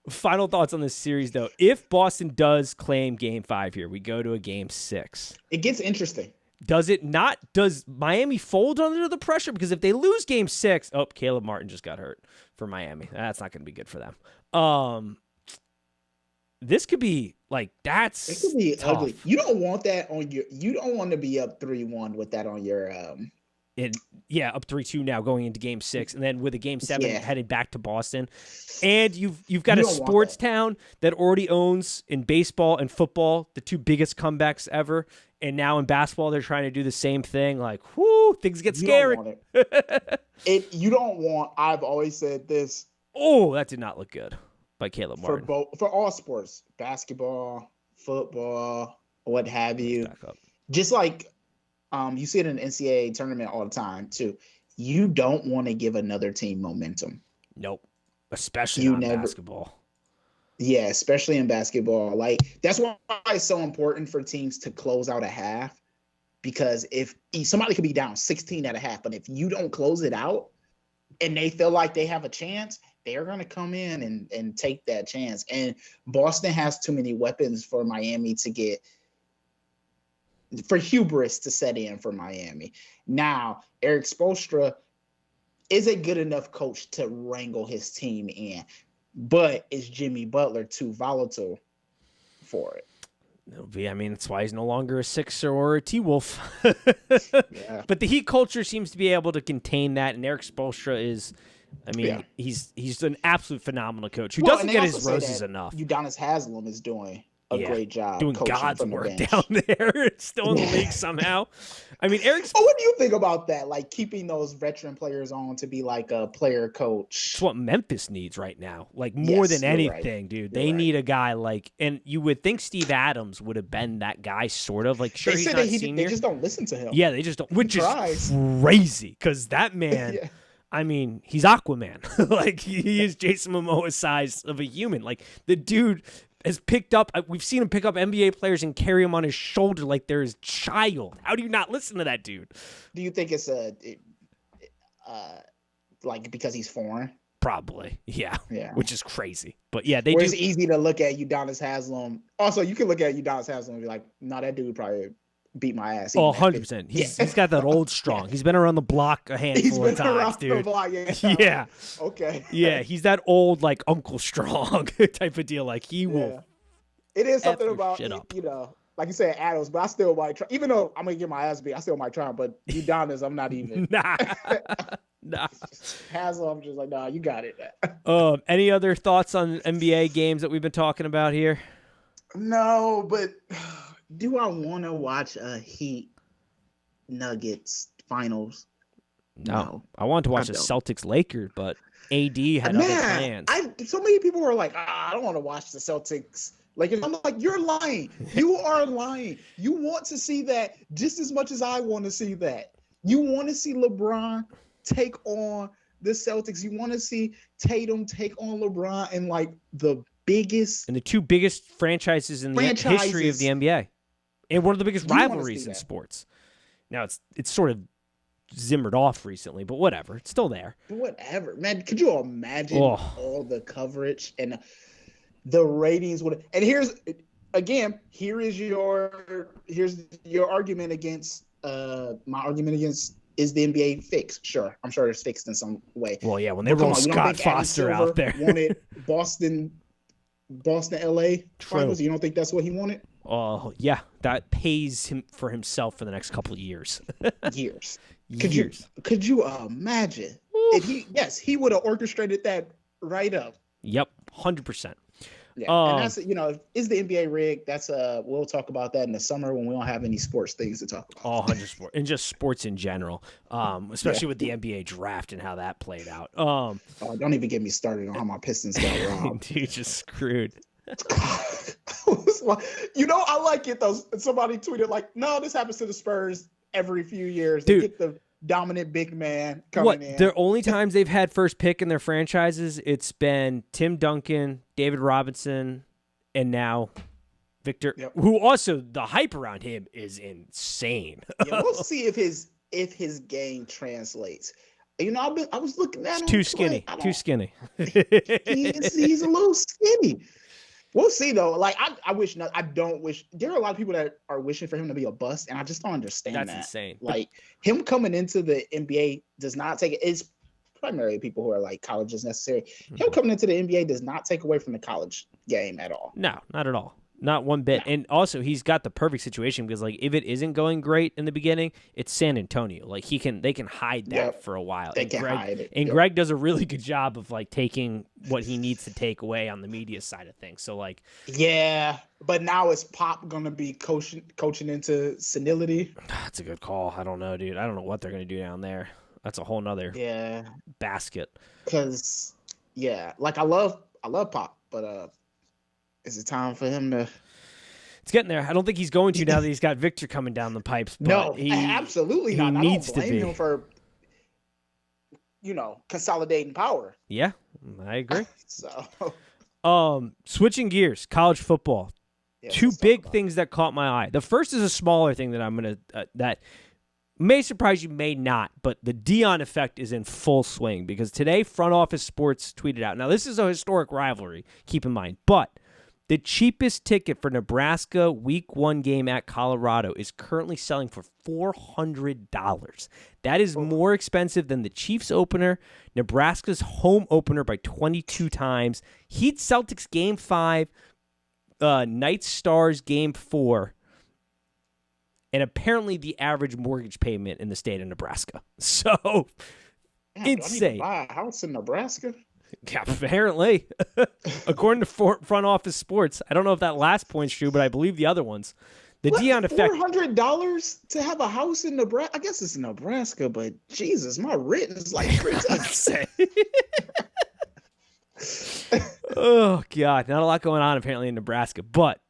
Final thoughts on this series, though. If Boston does claim Game 5 here, we go to a Game 6. It gets interesting. Does it not? Does Miami fold under the pressure? Because if they lose Game 6, Caleb Martin just got hurt for Miami. That's not going to be good for them. This could be like that's. It could be tough. ugly. You don't want that on your. You don't want to be up 3-1 with that on your. Up 3-2 now going into Game 6, and then with a Game 7 headed back to Boston, and you've got a sports town that already owns in baseball and football the two biggest comebacks ever, and now in basketball they're trying to do the same thing. Like, whoo, things get scary. You don't want. I've always said this. Oh, that did not look good by Caleb Martin. For all sports, basketball, football, what have you. Just like. You see it in the NCAA tournament all the time, too. You don't want to give another team momentum. Nope. Especially in basketball. Yeah, especially in basketball. Like that's why it's so important for teams to close out a half, because if somebody could be down 16 at a half, but if you don't close it out and they feel like they have a chance, they're going to come in and take that chance. And Boston has too many weapons for Miami to get, for hubris to set in for Miami. Now, Eric Spoelstra is a good enough coach to wrangle his team in, but is Jimmy Butler too volatile for it? I mean, that's why he's no longer a Sixer or a T-Wolf. Yeah. But the Heat culture seems to be able to contain that, and Eric Spoelstra is, I mean, he's an absolute phenomenal coach who doesn't get his roses enough. Udonis Haslem is doing a great job doing God's work down there, still in the league somehow. I mean, Eric. Oh, what do you think about that? Like keeping those veteran players on to be like a player coach. It's what Memphis needs right now, like more than anything, dude. They need a guy like, and you would think Steve Adams would have been that guy, sort of like. Sure, they he's not senior. They just don't listen to him. Yeah, they just don't, which is crazy because that man. Yeah. I mean, he's Aquaman. Like he is Jason Momoa's size of a human. Like the dude has picked up. We've seen him pick up NBA players and carry them on his shoulder like they're his child. How do you not listen to that dude? Do you think it's like because he's foreign? Probably, yeah. Which is crazy, but yeah, they. It's easy to look at Udonis Haslem. Also, you can look at Udonis Haslem and be like, "No, that dude probably beat my ass." Oh, 100%. He's got that old strong. He's been around the block a handful of times, dude. Yeah. Okay. Yeah, he's that old like Uncle Strong type of deal. Like he will. It is something about like you said, Adams, but I still might try. Even though I'm gonna get my ass beat, I still might try. But Udonis, I'm not even. Nah. Haslem, I'm just like, nah, you got it. Any other thoughts on NBA games that we've been talking about here? No, but. Do I want to watch a Heat Nuggets finals? No. I want to watch a Celtics Lakers, but AD had other plans. So many people were like, I don't want to watch the Celtics Lakers. I'm like, you're lying. You are lying. You want to see that just as much as I want to see that. You want to see LeBron take on the Celtics. You want to see Tatum take on LeBron and like the biggest. And the two biggest franchises in the history of the NBA. And one of the biggest rivalries in sports. Now it's sort of simmered off recently, but whatever. It's still there. Whatever. Man, could you imagine all the coverage and the ratings would, and here's your argument against my argument against, is the NBA fixed? Sure. I'm sure it's fixed in some way. Well, yeah, when they roll Scott Foster out there. Wanted Boston LA finals. You don't think that's what he wanted? Oh, yeah. That pays him for himself for the next couple of years. Years. Could you imagine? If he would have orchestrated that right up. Yep, 100%. Yeah, and that's is the NBA rigged? That's we'll talk about that in the summer when we don't have any sports things to talk about. 100 sports and just sports in general, especially with the NBA draft and how that played out. Don't even get me started on how my Pistons got robbed. Dude, just screwed. I like it though. Somebody tweeted like, "No, this happens to the Spurs every few years. Dude, they get the dominant big man coming in." The only times they've had first pick in their franchises, it's been Tim Duncan, David Robinson, and now Victor, who also the hype around him is insane. We'll see if his game translates. I was looking at him. Too skinny. Too skinny. He's a little skinny. We'll see though. Like I don't wish. There are a lot of people that are wishing for him to be a bust, and I just don't understand that. That's insane. Like him coming into the NBA does not take it. It's primarily people who are like college is necessary. Mm-hmm. Him coming into the NBA does not take away from the college game at all. No, not at all. Not one bit. No. And also, he's got the perfect situation because, like, if it isn't going great in the beginning, it's San Antonio. Like, they can hide that for a while. They can hide it. And Greg does a really good job of like taking what he needs to take away on the media side of things. So, like, yeah, but now is Pop gonna be coaching into senility? That's a good call. I don't know, dude. I don't know what they're gonna do down there. That's a whole nother basket. Because like I love Pop, but is it time for him to? It's getting there. I don't think he's going to now that he's got Victor coming down the pipes. But no, absolutely not. He needs to be. Him for, consolidating power. Yeah, I agree. So, Switching gears, college football. Yes, Two let's talk big about it. things that caught my eye. The first is a smaller thing that I'm gonna that may surprise you, may not, but the Dion effect is in full swing because today Front Office Sports tweeted out. Now this is a historic rivalry, keep in mind, but the cheapest ticket for Nebraska Week 1 game at Colorado is currently selling for $400. That is more expensive than the Chiefs opener, Nebraska's home opener by 22 times, Heat Celtics Game 5, Knights Stars Game 4, and apparently the average mortgage payment in the state of Nebraska. So, Damn, do I need to insane. buy a house in Nebraska? Yeah, apparently. According to Front Office Sports. I don't know if that last point's true, but I believe the other ones. The Dion effect. $400 to have a house in Nebraska? I guess it's Nebraska, but Jesus, my rent is like $3. Oh, God. Not a lot going on apparently in Nebraska. But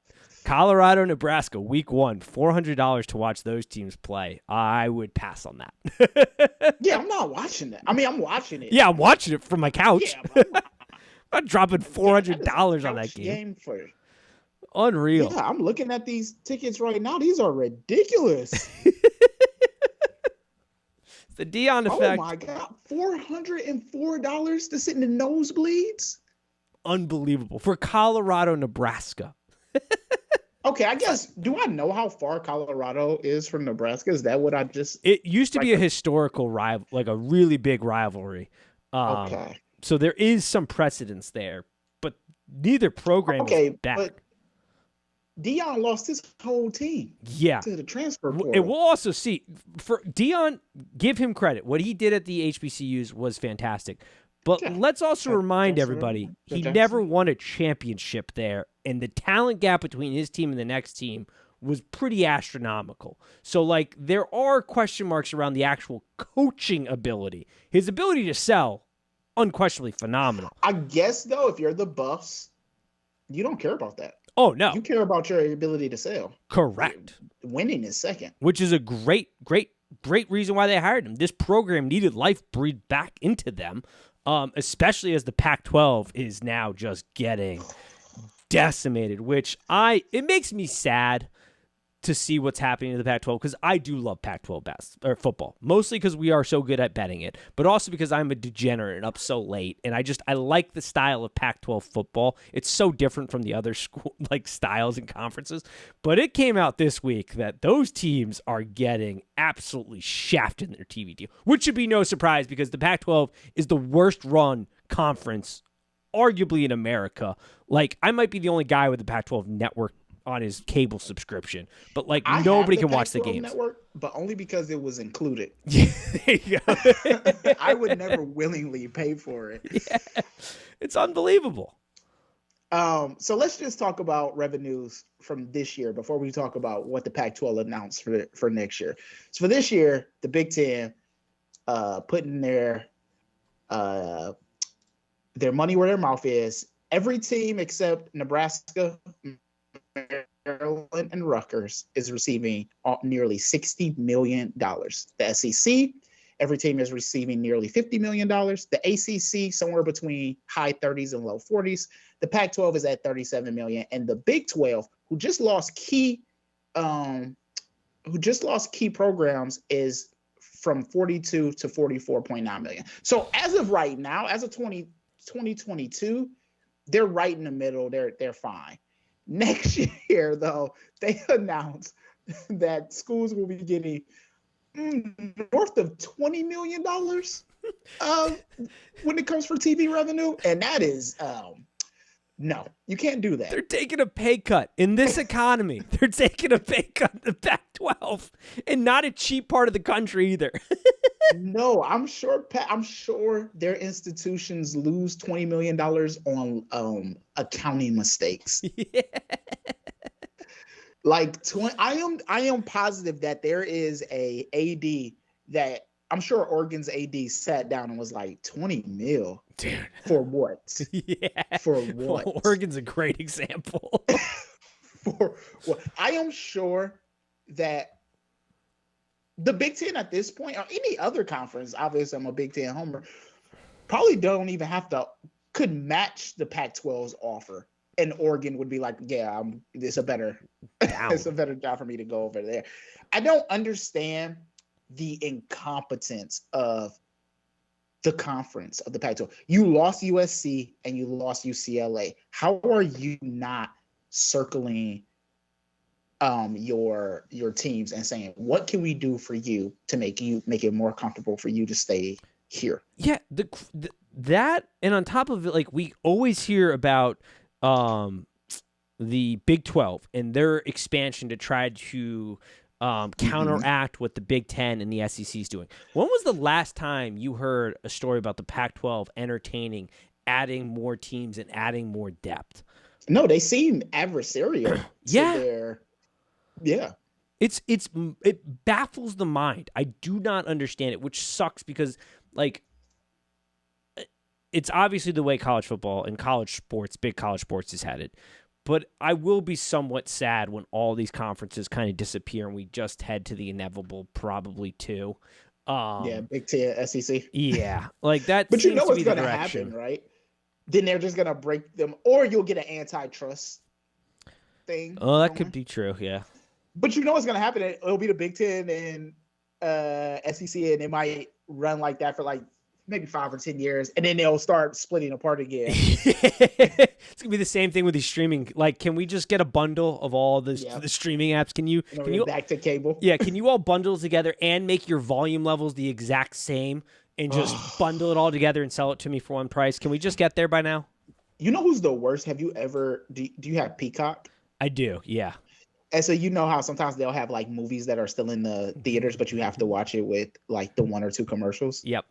Colorado, Nebraska, Week 1, $400 to watch those teams play. I would pass on that. Yeah, I'm not watching that. I mean, I'm watching it. Yeah, I'm watching it from my couch. Yeah, but I'm not dropping $400 on that couch game. for Unreal. Yeah, I'm looking at these tickets right now. These are ridiculous. The Dion Oh effect. my God, $404 to sit in the nosebleeds? Unbelievable. For Colorado, Nebraska. Okay, I guess, do I know how far Colorado is from Nebraska? Is that what I just... It used to be a historical rival, like a really big rivalry. Okay. So there is some precedence there, but neither program is back. But Dion lost his whole team Yeah. to the transfer portal. And we'll also see, for Dion, give him credit. What he did at the HBCUs was fantastic. But Yeah. let's also remind Johnson, everybody, he Johnson. never won a championship there, and the talent gap between his team and the next team was pretty astronomical. So, like, there are question marks around the actual coaching ability. His ability to sell, unquestionably phenomenal. I guess, though, if you're the Buffs, you don't care about that. Oh, no. You care about your ability to sell. Correct. Winning is second. Which is a great reason why they hired him. This program needed life breathed back into them, especially as the Pac-12 is now just getting decimated, which it makes me sad to see what's happening to the Pac-12 because I do love Pac-12 football, mostly because we are so good at betting it, but also because I'm a degenerate and up so late, and I like the style of Pac-12 football. It's so different from the other school like styles and conferences, but it came out this week that those teams are getting absolutely shafted in their TV deal, which should be no surprise because the Pac-12 is the worst run conference arguably in America. Like, I might be the only guy with the Pac-12 network on his cable subscription, but like nobody can watch the games. Network, but only because it was included. Yeah, there you go. I would never willingly pay for it. Yeah. It's unbelievable. So let's just talk about revenues from this year before we talk about what the Pac-12 announced for next year. So for this year, the Big Ten putting their money where their mouth is. Every team except Nebraska, Maryland, and Rutgers is receiving nearly $60 million. The SEC, every team is receiving nearly $50 million. The ACC, somewhere between high 30s and low 40s. The Pac-12 is at $37 million, and the Big 12, who just lost key programs, is from 42 to 44.9 million. So as of right now, as of 2022, they're right in the middle. They're fine. Next year, though, they announced that schools will be getting north of $20 million when it comes for TV revenue. And that is, no, you can't do that. They're taking a pay cut in this economy. They're taking a pay cut in the Pac-12 and not a cheap part of the country either. No, I'm sure their institutions lose $20 million on accounting mistakes. Yeah. Like I am positive that there is a AD that I'm sure Oregon's AD sat down and was like, 20 mil. Dude. For what? Yeah. For what? Well, Oregon's a great example. For what? I am sure that the Big Ten at this point, or any other conference, obviously I'm a Big Ten homer, probably don't even have to could match the Pac-12's offer, and Oregon would be like, yeah, it's a better job for me to go over there. I don't understand the incompetence of the conference of the Pac-12. You lost USC and you lost UCLA. How are you not circling your teams and saying, what can we do for you to make it more comfortable for you to stay here? Yeah, that, and on top of it, like, we always hear about the Big 12 and their expansion to try to counteract what the Big 10 and the SEC is doing. When was the last time you heard a story about the Pac-12 entertaining adding more teams and adding more depth? No, they seem adversarial. Yeah. It baffles the mind. I do not understand it, which sucks because, like, it's obviously the way college football and college sports, big college sports, is headed. But I will be somewhat sad when all these conferences kind of disappear and we just head to the inevitable, probably two. Big Ten, SEC. Yeah, like that. But you know what's going to happen, right? Then they're just going to break them, or you'll get an antitrust thing. Oh, that could be true, yeah. But you know what's going to happen? It'll be the Big Ten and SEC, and it might run like that for like maybe 5 or 10 years, and then they'll start splitting apart again. It's gonna be the same thing with these streaming. Like, can we just get a bundle of all the streaming apps? Can you back to cable? Yeah, can you all bundle together and make your volume levels the exact same and just bundle it all together and sell it to me for one price? Can we just get there by now? You know who's the worst? Have you ever? Do you have Peacock? I do. Yeah. And so you know how sometimes they'll have like movies that are still in the theaters, but you have to watch it with like the 1 or 2 commercials. Yep.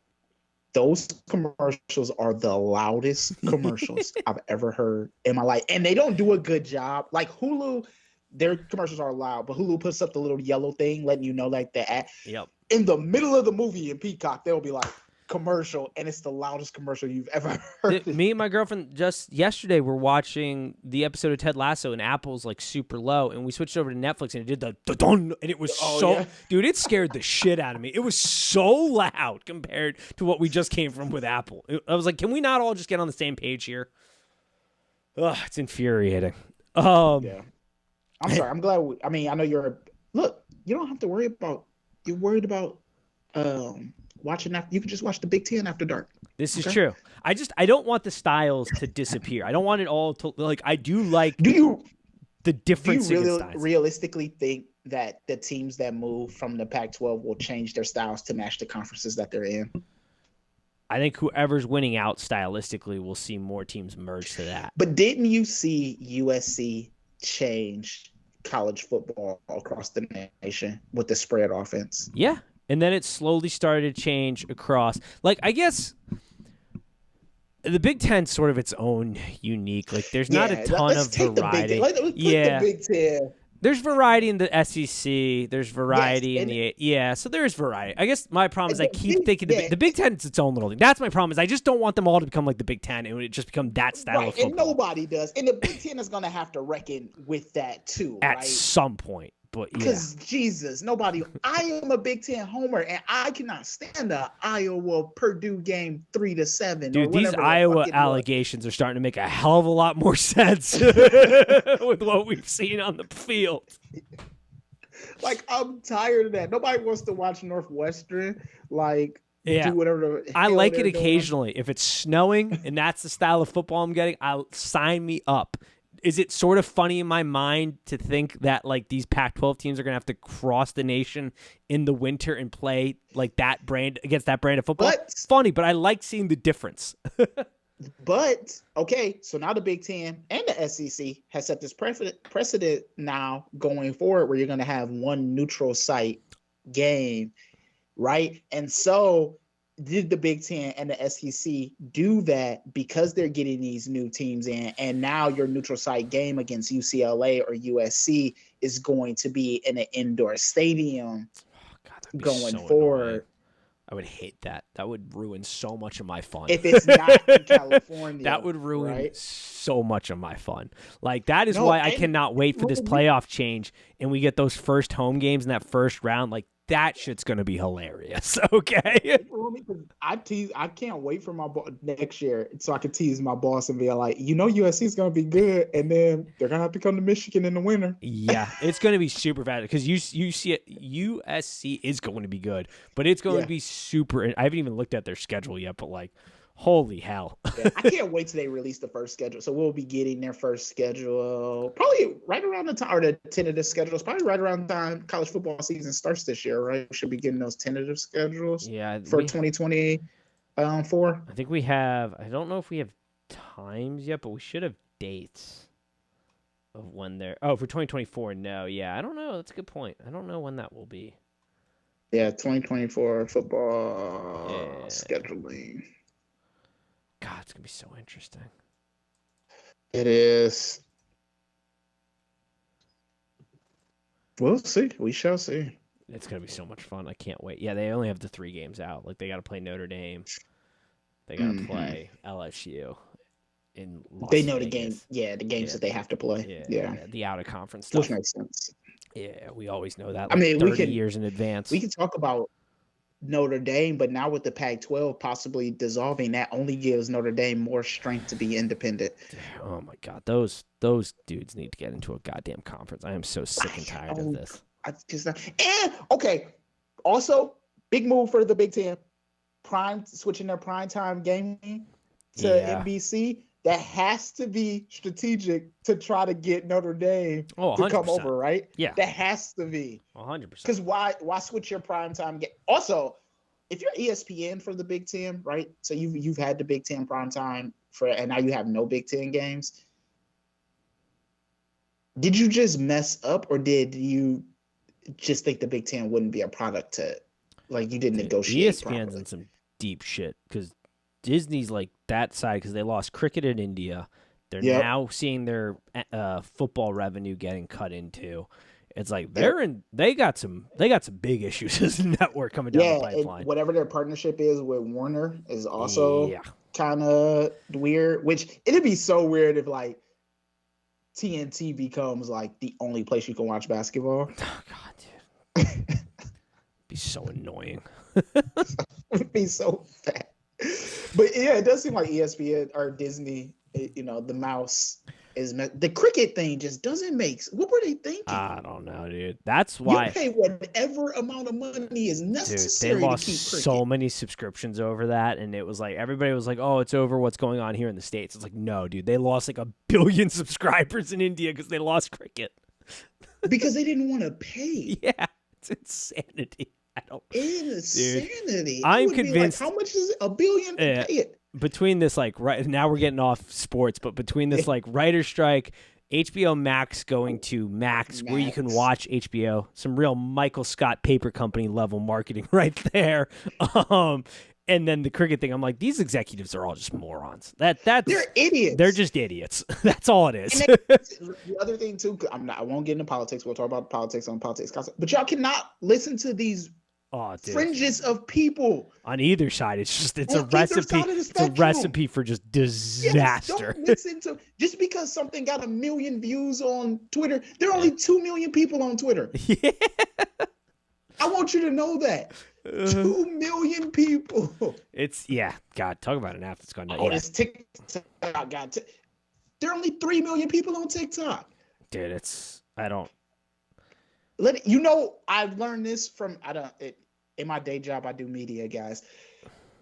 Those commercials are the loudest commercials I've ever heard in my life. And they don't do a good job. Like Hulu, their commercials are loud, but Hulu puts up the little yellow thing letting you know like the ad. Yep. In the middle of the movie in Peacock, they'll be like, commercial, and it's the loudest commercial you've ever heard. Me and my girlfriend just yesterday were watching the episode of Ted Lasso, and Apple's like super low, and we switched over to Netflix, and it did the dun, and it was dude, it scared the shit out of me. It was so loud compared to what we just came from with Apple. I was like, can we not all just get on the same page here? Ugh, it's infuriating. Yeah, I'm sorry. I'm glad. I know you don't have to worry about. You're worried about watching that. You can just watch the Big Ten after dark. This is true. I don't want the styles to disappear. I don't want it all to, like, I do like the difference. Do you realistically think that the teams that move from the Pac-12 will change their styles to match the conferences that they're in? I think whoever's winning out stylistically will see more teams merge to that. But didn't you see USC change college football across the nation with the spread offense? Yeah. And then it slowly started to change across. Like, I guess the Big Ten's sort of its own unique. Like, there's not a ton of variety. The Big Ten. There's variety in the SEC. There's variety in the so there's variety. I guess my problem is I keep thinking the Big Ten's its own little thing. That's my problem. Is I just don't want them all to become like the Big Ten and it just become that style of football. And nobody does. And the Big Ten is going to have to reckon with that too, at some point. But because Jesus, I am a Big Ten homer, and I cannot stand the Iowa Purdue game 3-7. Dude, these Iowa allegations are starting to make a hell of a lot more sense with what we've seen on the field. Like, I'm tired of that. Nobody wants to watch Northwestern. Like, do whatever. I like it occasionally. If it's snowing and that's the style of football I'm getting, I'll sign me up. Is it sort of funny in my mind to think that like these Pac-12 teams are going to have to cross the nation in the winter and play like that brand against that brand of football? It's funny, but I like seeing the difference. But okay, so now the Big Ten and the SEC has set this precedent now going forward where you're going to have one neutral site game, right? And so did the Big Ten and the SEC do that because they're getting these new teams in, and now your neutral site game against UCLA or USC is going to be in an indoor stadium going forward? Annoying. I would hate that. That would ruin so much of my fun. If it's not in California. That would ruin so much of my fun. Like, that is why I cannot wait for this playoff change and we get those first home games in that first round. Like, that shit's gonna be hilarious. Okay. I can't wait for my next year so I can tease my boss and be like, USC is gonna be good, and then they're gonna have to come to Michigan in the winter. Yeah, it's gonna be super fast because you see it. USC is going to be good, but it's going to be super. I haven't even looked at their schedule yet, but like, holy hell! I can't wait till they release the first schedule. So we'll be getting their first schedule probably right around the time, or the tentative schedule is probably right around the time college football season starts this year, right? We should be getting those tentative schedules. For 2024. I think we have. I don't know if we have times yet, but we should have dates of when they're. Oh, for 2024, no. Yeah, I don't know. That's a good point. I don't know when that will be. Yeah, 2024 football scheduling. God, it's gonna be so interesting. It is. We'll see. We shall see. It's gonna be so much fun. I can't wait. Yeah, they only have the 3 games out. Like they got to play Notre Dame. They got to play LSU. In Las they know Vegas. the game. Yeah, the games that they have to play. Yeah. The out of conference stuff. Which makes sense. Yeah, we always know that. I mean, 30 years in advance. We can talk about Notre Dame, but now with the Pac-12 possibly dissolving, that only gives Notre Dame more strength to be independent. Oh my God, those dudes need to get into a goddamn conference. I am so sick and tired of this. Okay, also big move for the Big Ten, switching their primetime gaming to NBC. That has to be strategic to try to get Notre Dame to come over, right? Yeah, that has to be 100%. Because why switch your primetime game? Also, if you're ESPN for the Big Ten, right? So you've had the Big Ten primetime and now you have no Big Ten games. Did you just mess up, or did you just think the Big Ten wouldn't be a product to, like, you didn't negotiate? ESPN's in some deep shit because Disney's like that side because they lost cricket in India. They're now seeing their football revenue getting cut into. It's like they got some big issues as a network coming down the pipeline. And whatever their partnership is with Warner is also kind of weird. Which it'd be so weird if like TNT becomes like the only place you can watch basketball. Oh God, dude, it'd be so annoying. It'd be so fat. But yeah, it does seem like ESPN or Disney, the mouse is the cricket thing just doesn't make. What were they thinking? I don't know, dude. That's why you pay whatever amount of money is necessary. Dude, they lost to keep cricket. So many subscriptions over that, and it was like everybody was like, "Oh, it's over. What's going on here in the States?" It's like, no, dude. They lost like 1 billion subscribers in India because they lost cricket because they didn't want to pay. Yeah, it's insanity. Insanity. I'm convinced. Like, how much is it? 1 billion to pay it? Between this, like, right now we're getting off sports, but between this, like, writer strike, HBO Max going to Max, where you can watch HBO, some real Michael Scott paper company level marketing right there. And then the cricket thing, I'm like, these executives are all just morons. They're idiots. They're just idiots. That's all it is. The other thing too, I won't get into politics. We'll talk about politics on Politics, but y'all cannot listen to these fringes of people on either side. It's a recipe. It's a recipe for just disaster. Don't listen to just because something got 1 million views on Twitter. There are only 2 million people on Twitter. Yeah. I want you to know that. 2 million people. God, talk about an app that's gone down. It's TikTok. God, there are only 3 million people on TikTok. Dude, I've learned this from in my day job. I do media, guys.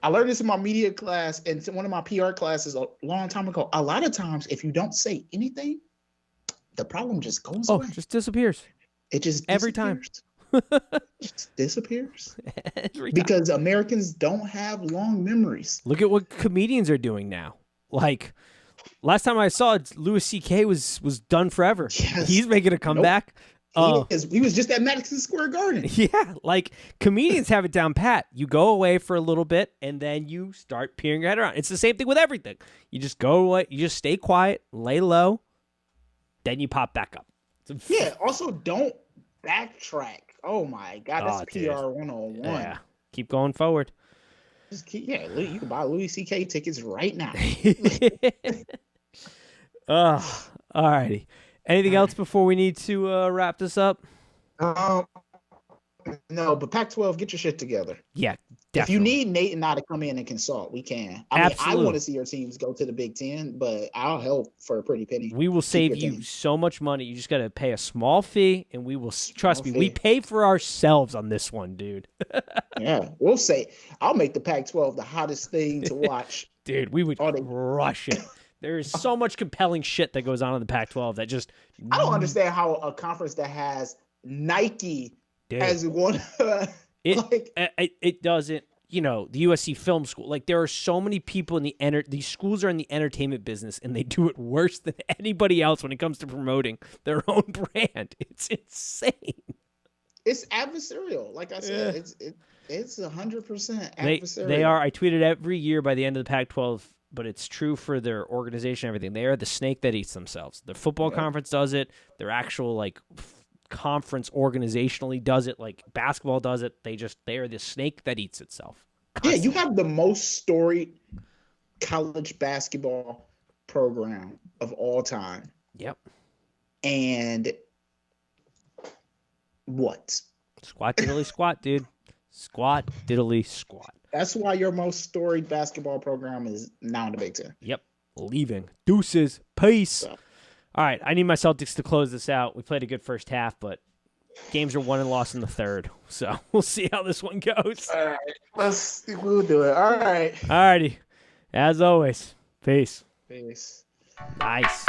I learned this in my media class and one of my PR classes a long time ago. A lot of times, if you don't say anything, the problem just goes away. It just disappears. It just every time. Just disappears because Americans don't have long memories. Look at what comedians are doing now. Like last time I saw it, Louis C.K. was done forever. Yes. He's making a comeback. He was just at Madison Square Garden. Yeah, like comedians have it down pat. You go away for a little bit and then you start peering your head around. It's the same thing with everything. You just go away, you just stay quiet, lay low, then you pop back up. Yeah. Also, don't backtrack. Oh my God, that's PR 101. Yeah, keep going forward. You can buy Louis C.K. tickets right now. All righty. Anything else before we need to wrap this up? No, but Pac-12, get your shit together. Yeah, If definitely. you need Nate and I to come in and consult, we can. I mean, I Absolutely. want to see your teams go to the Big Ten, but I'll help for a pretty penny. We will Keep save your you team. so much money. You just got to pay a small fee, and we will trust me. Small We fee. pay for ourselves on this one, dude. Yeah, we'll say I'll make the Pac-12 the hottest thing to watch. Dude, we would Oh, they- crush it. There is so much compelling shit that goes on in the Pac-12 that just I don't understand how a conference that has Nike dude, as one, it doesn't. You know, the USC Film School. Like, there are so many people in these schools are in the entertainment business, and they do it worse than anybody else when it comes to promoting their own brand. It's insane. it's adversarial. Like I said, it's 100% adversarial. They are. I tweet it every year by the end of the Pac-12, but it's true for their organization and everything. They are the snake that eats themselves. The football conference does it. Their actual, like, conference organizationally does it. Like, basketball does it. They are the snake that eats itself. Yeah, you have the most storied college basketball program of all time. Yep. And what? Squat diddly squat, dude. Squat diddly squat. That's why your most storied basketball program is now in the Big Ten. Yep. Leaving. Deuces. Peace. So. All right. I need my Celtics to close this out. We played a good first half, but games are won and lost in the third. So we'll see how this one goes. All right. We'll do it. All right. All righty. As always. Peace. Peace. Nice.